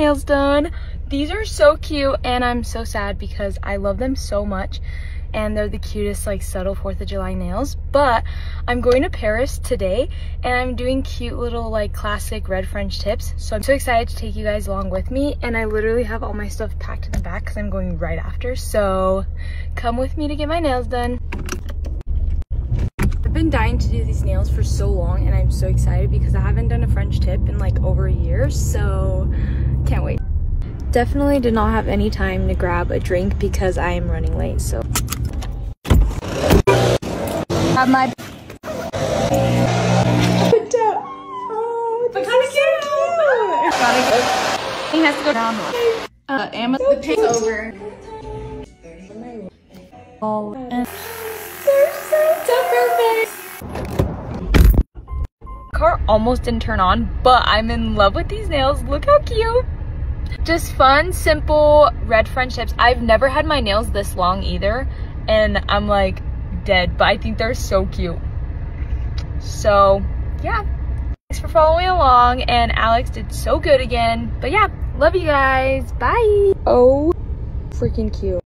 nails done. These are so cute, and I'm so sad because I love them so much, and they're the cutest like subtle 4th of July nails. But I'm going to Paris today, and I'm doing cute little like classic red French tips, so I'm so excited to take you guys along with me. And I literally have all my stuff packed in the back because I'm going right after, so come with me to get my nails done. I've been dying to do these nails for so long, and I'm so excited because I haven't done a French tip in like over a year, so can't wait. Definitely did not have any time to grab a drink because I am running late, so have my but kind of cute. Gotta go. He has to go down. Emma, the pig's over. Oh, and they're so perfect. Car almost didn't turn on, but I'm in love with these nails. Look how cute. Just fun, simple red French tips. I've never had my nails this long either, and I'm like dead, but I think they're so cute. So yeah, thanks for following along, and Alex did so good again. But yeah, love you guys. Bye. Oh, freaking cute.